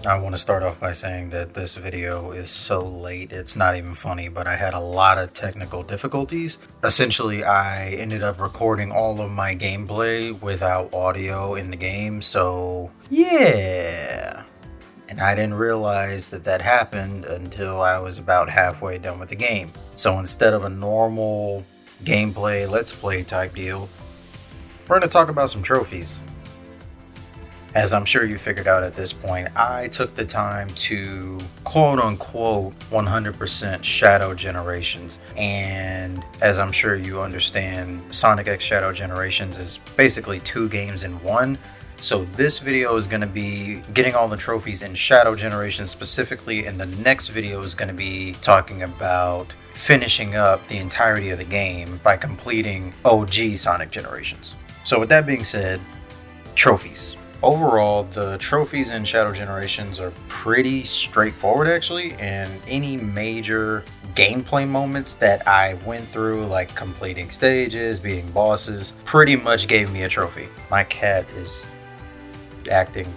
I want to start off by saying that this video is so late, it's not even funny, but I had a lot of technical difficulties. Essentially, I ended up recording all of my gameplay without audio in the game, so yeah. And I didn't realize that that happened until I was about halfway done with the game. So instead of a normal gameplay, let's play type deal, we're going to talk about some trophies. As I'm sure you figured out at this point, I took the time to quote unquote 100% Shadow Generations. And as I'm sure you understand, Sonic X Shadow Generations is basically 2 games in one. So this video is going to be getting all the trophies in Shadow Generations specifically, and the next video is going to be talking about finishing up the entirety of the game by completing OG Sonic Generations. So with that being said, trophies. Overall, the trophies in Shadow Generations are pretty straightforward actually, and any major gameplay moments that I went through, like completing stages, beating bosses, pretty much gave me a trophy. My cat is acting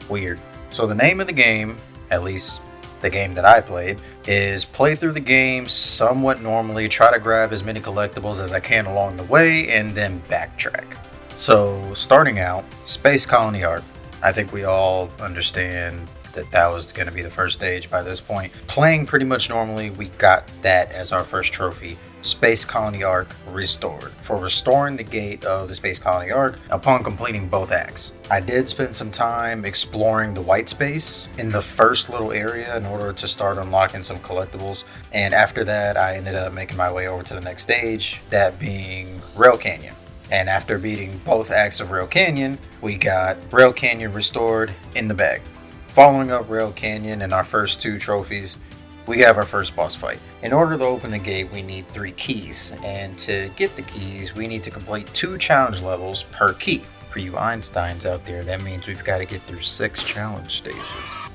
weird. So the name of the game, at least the game that I played, is play through the game somewhat normally, try to grab as many collectibles as I can along the way, and then backtrack. So starting out, Space Colony Arc. I think we all understand that that was going to be the first stage by this point. Playing pretty much normally, we got that as our first trophy. Space Colony Arc Restored, for restoring the gate of the Space Colony Arc upon completing both acts. I did spend some time exploring the white space in the first little area in order to start unlocking some collectibles, and after that I ended up making my way over to the next stage, that being Rail Canyon. And after beating both acts of Rail Canyon, we got Rail Canyon Restored in the bag. Following up Rail Canyon and our first 2 trophies, we have our first boss fight. In order to open the gate, we need 3 keys, and to get the keys, we need to complete 2 challenge levels per key. For you Einsteins out there, that means we've got to get through 6 challenge stages.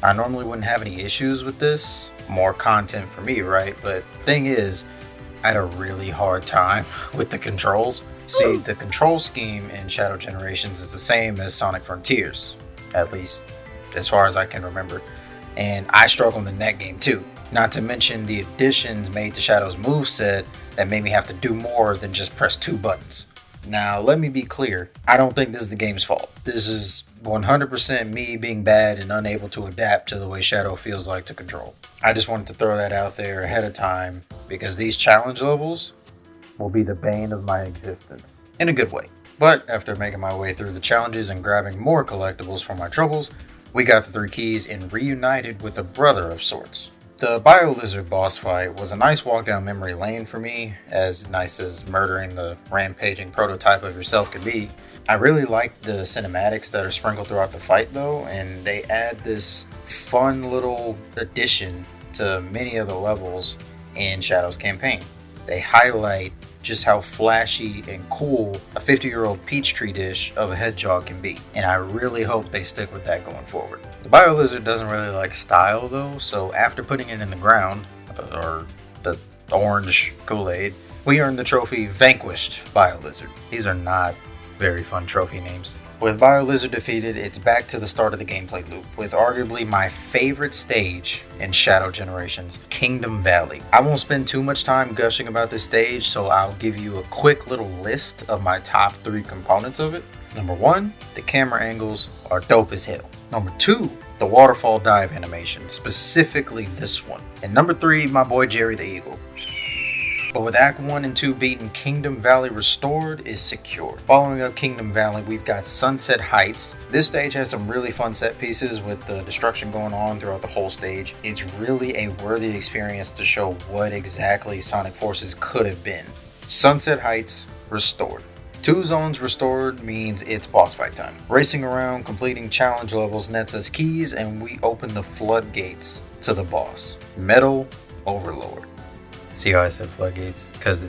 I normally wouldn't have any issues with this, more content for me, right? But thing is, I had a really hard time with the controls. See, the control scheme in Shadow Generations is the same as Sonic Frontiers, at least as far as I can remember, and I struggled in that game too. Not to mention the additions made to Shadow's moveset that made me have to do more than just press 2 buttons. Now, let me be clear, I don't think this is the game's fault. This is 100% me being bad and unable to adapt to the way Shadow feels like to control. I just wanted to throw that out there ahead of time because these challenge levels will be the bane of my existence, in a good way. But after making my way through the challenges and grabbing more collectibles for my troubles, we got the 3 keys and reunited with a brother of sorts. The Biolizard boss fight was a nice walk down memory lane for me, as nice as murdering the rampaging prototype of yourself could be. I really liked the cinematics that are sprinkled throughout the fight though, and they add this fun little addition to many of the levels in Shadow's campaign. They highlight just how flashy and cool a 50-year-old Peachtree dish of a hedgehog can be, and I really hope they stick with that going forward. The Biolizard doesn't really like style though, so after putting it in the ground, or the orange Kool-Aid, we earned the trophy Vanquished Biolizard. These are not very fun trophy names. With Biolizard defeated, it's back to the start of the gameplay loop, with arguably my favorite stage in Shadow Generations, Kingdom Valley. I won't spend too much time gushing about this stage, so I'll give you a quick little list of my top 3 components of it. Number 1, the camera angles are dope as hell. Number 2, the waterfall dive animation, specifically this one. And number 3, my boy Jerry the Eagle. But with Act 1 and 2 beaten, Kingdom Valley Restored is secured. Following up Kingdom Valley, we've got Sunset Heights. This stage has some really fun set pieces with the destruction going on throughout the whole stage. It's really a worthy experience to show what exactly Sonic Forces could have been. Sunset Heights Restored. 2 zones restored means it's boss fight time. Racing around, completing challenge levels nets us keys, and we open the floodgates to the boss, Metal Overlord. See how I said floodgates? Because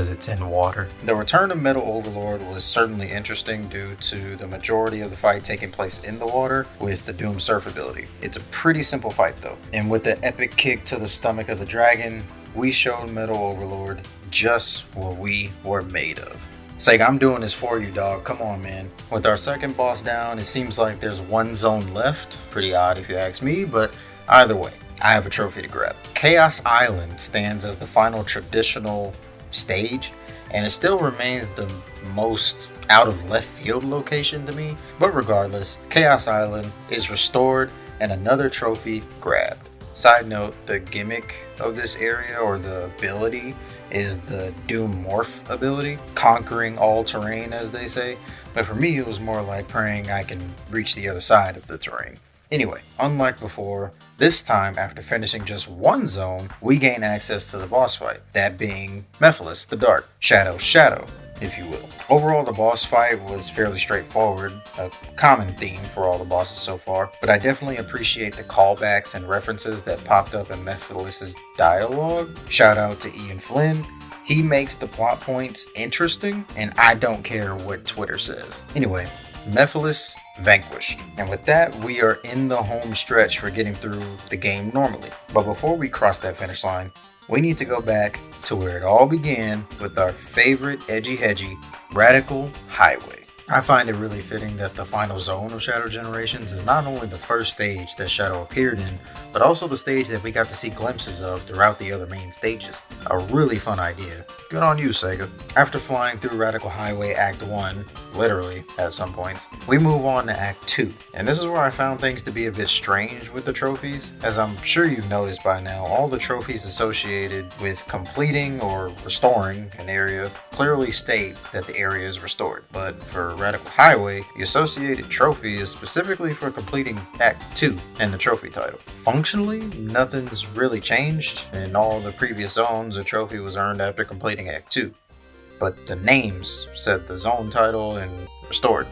it's in water. The return of Metal Overlord was certainly interesting due to the majority of the fight taking place in the water with the Doom Surf ability. It's a pretty simple fight though, and with the epic kick to the stomach of the dragon, we showed Metal Overlord just what we were made of. Sega, I'm doing this for you, dog. Come on, man. With our second boss down, it seems like there's one zone left. Pretty odd if you ask me, but either way, I have a trophy to grab. Chaos Island stands as the final traditional stage, and it still remains the most out of left field location to me. But regardless, Chaos Island is restored and another trophy grabbed. Side note, the gimmick of this area, or the ability, is the Doom Morph ability, conquering all terrain as they say, but for me it was more like praying I can reach the other side of the terrain. Anyway, unlike before, this time after finishing just one zone, we gain access to the boss fight, that being Mephiles the Dark, Shadow, if you will. Overall, the boss fight was fairly straightforward, a common theme for all the bosses so far, but I definitely appreciate the callbacks and references that popped up in Mephiles' dialogue. Shout out to Ian Flynn. He makes the plot points interesting, and I don't care what Twitter says. Anyway, Mephiles vanquished. And with that, we are in the home stretch for getting through the game normally. But before we cross that finish line, we need to go back to where it all began with our favorite edgy-hedgy Radical Highway. I find it really fitting that the final zone of Shadow Generations is not only the first stage that Shadow appeared in, but also the stage that we got to see glimpses of throughout the other main stages. A really fun idea. Good on you, Sega. After flying through Radical Highway Act 1, literally at some points, we move on to Act 2. And this is where I found things to be a bit strange with the trophies. As I'm sure you've noticed by now, all the trophies associated with completing or restoring an area clearly state that the area is restored. But for Radical Highway, the associated trophy is specifically for completing Act 2 and the trophy title. Functionally, nothing's really changed. In all the previous zones, a trophy was earned after completing Act 2. But the names said the zone title and restored.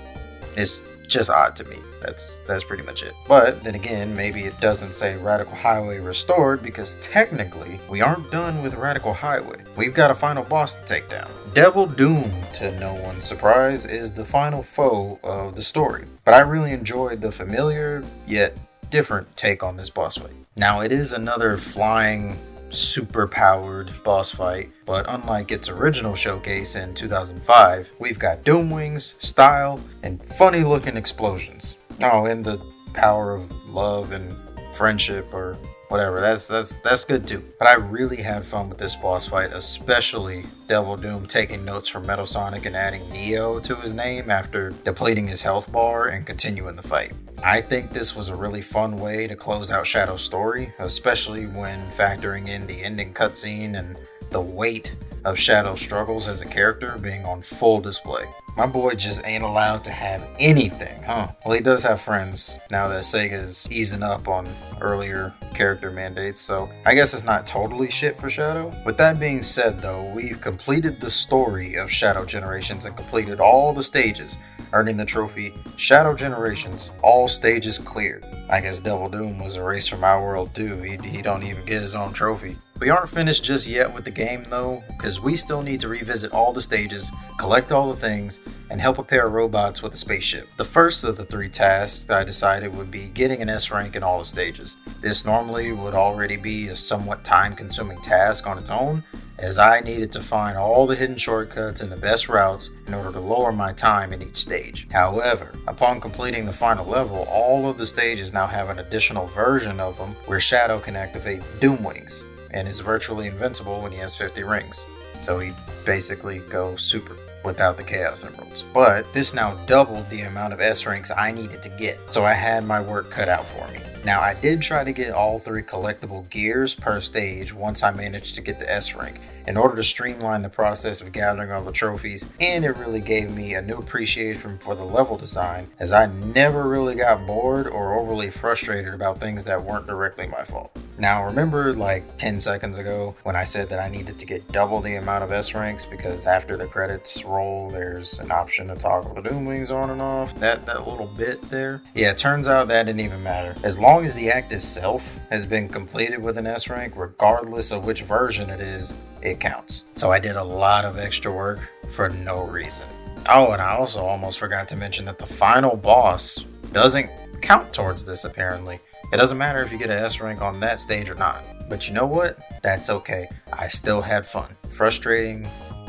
It's just odd to me. That's pretty much it. But then again, maybe it doesn't say Radical Highway restored because technically we aren't done with Radical Highway. We've got a final boss to take down. Devil Doom, to no one's surprise, is the final foe of the story. But I really enjoyed the familiar yet different take on this boss fight. Now it is another flying, super powered boss fight, but unlike its original showcase in 2005, we've got doom wings, style, and funny looking explosions. Oh, and the power of love and friendship or whatever, that's good too. But I really had fun with this boss fight, especially Devil Doom taking notes from Metal Sonic and adding Neo to his name after depleting his health bar and continuing the fight. I think this was a really fun way to close out Shadow's story, especially when factoring in the ending cutscene and the weight of Shadow's struggles as a character being on full display. My boy just ain't allowed to have anything, huh? Well, he does have friends now that Sega's easing up on earlier character mandates, so I guess it's not totally shit for Shadow. With that being said though, we've completed the story of Shadow Generations and completed all the stages, earning the trophy Shadow Generations, all stages cleared. I guess Devil Doom was erased from our world too. He don't even get his own trophy. We aren't finished just yet with the game though, because we still need to revisit all the stages, collect all the things, and help a pair of robots with a spaceship. The first of the 3 tasks I decided would be getting an S rank in all the stages. This normally would already be a somewhat time-consuming task on its own, as I needed to find all the hidden shortcuts and the best routes in order to lower my time in each stage. However, upon completing the final level, all of the stages now have an additional version of them where Shadow can activate Doom Wings, and is virtually invincible when he has 50 rings. So he basically goes super without the Chaos Emeralds. But this now doubled the amount of S ranks I needed to get, so I had my work cut out for me. Now I did try to get all 3 collectible gears per stage once I managed to get the S rank, in order to streamline the process of gathering all the trophies, and it really gave me a new appreciation for the level design, as I never really got bored or overly frustrated about things that weren't directly my fault. Now remember like 10 seconds ago when I said that I needed to get double the amount of S ranks because after the credits roll there's an option to toggle the Doom Wings on and off, that little bit there? Yeah, it turns out that didn't even matter. As long as the act itself has been completed with an S rank, regardless of which version it is, it counts. So I did a lot of extra work for no reason. Oh, and I also almost forgot to mention that the final boss doesn't count towards this apparently. It doesn't matter if you get an S rank on that stage or not. But you know what? That's okay. I still had fun. Frustrating,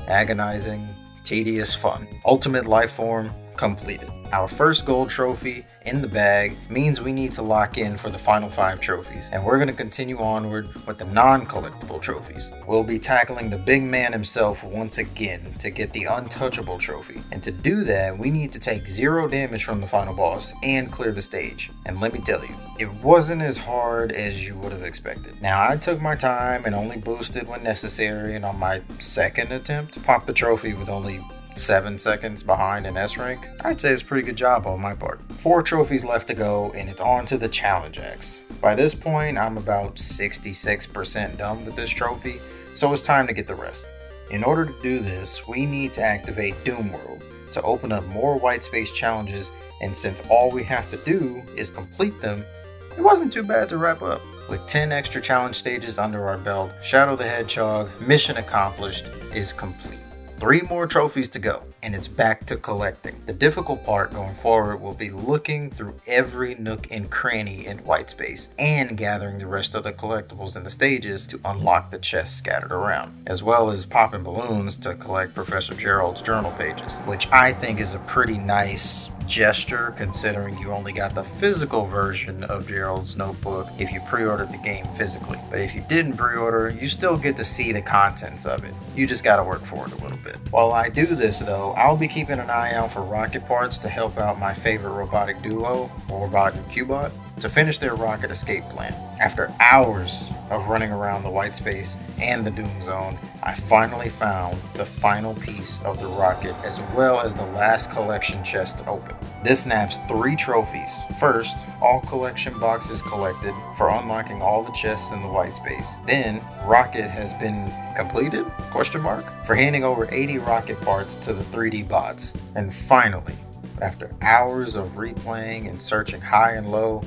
agonizing, tedious fun. Ultimate life form completed. Our first gold trophy in the bag means we need to lock in for the final 5 trophies, and we're going to continue onward with the non-collectible trophies. We'll be tackling the big man himself once again to get the untouchable trophy, and to do that we need to take 0 damage from the final boss and clear the stage. And let me tell you, it wasn't as hard as you would have expected. Now, I took my time and only boosted when necessary, and on my second attempt popped the trophy with only 7 seconds behind an S rank. I'd say it's a pretty good job on my part. 4 trophies left to go, and it's on to the challenge axe. By this point, I'm about 66% done with this trophy, so it's time to get the rest. In order to do this, we need to activate Doom World to open up more white space challenges, and since all we have to do is complete them, it wasn't too bad to wrap up. With 10 extra challenge stages under our belt, Shadow the Hedgehog mission accomplished is complete. 3 more trophies to go, and it's back to collecting. The difficult part going forward will be looking through every nook and cranny in white space and gathering the rest of the collectibles in the stages to unlock the chests scattered around, as well as popping balloons to collect Professor Gerald's journal pages, which I think is a pretty nice gesture considering you only got the physical version of Gerald's notebook if you pre-ordered the game physically. But if you didn't pre-order, you still get to see the contents of it. You just gotta work for it a little bit. While I do this though, I'll be keeping an eye out for rocket parts to help out my favorite robotic duo, Warbot and Cubot, to finish their rocket escape plan. After hours of running around the white space and the Doom Zone, I finally found the final piece of the rocket as well as the last collection chest to open. This snaps 3 trophies. First, all collection boxes collected for unlocking all the chests in the white space. Then, rocket has been completed? For handing over 80 rocket parts to the 3D bots. And finally, after hours of replaying and searching high and low,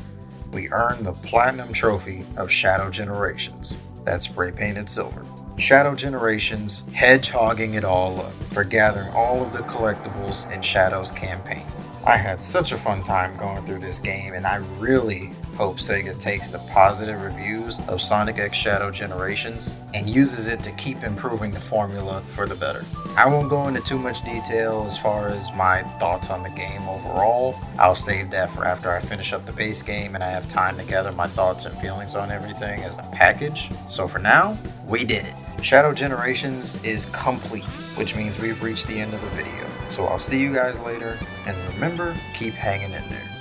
we earned the Platinum Trophy of Shadow Generations. That's spray painted silver. Shadow Generations hedgehogging it all up for gathering all of the collectibles in Shadow's campaign. I had such a fun time going through this game, and I really hope Sega takes the positive reviews of Sonic X Shadow Generations and uses it to keep improving the formula for the better. I won't go into too much detail as far as my thoughts on the game overall. I'll save that for after I finish up the base game and I have time to gather my thoughts and feelings on everything as a package. So for now, we did it. Shadow Generations is complete, which means we've reached the end of the video. So I'll see you guys later, and remember, keep hanging in there.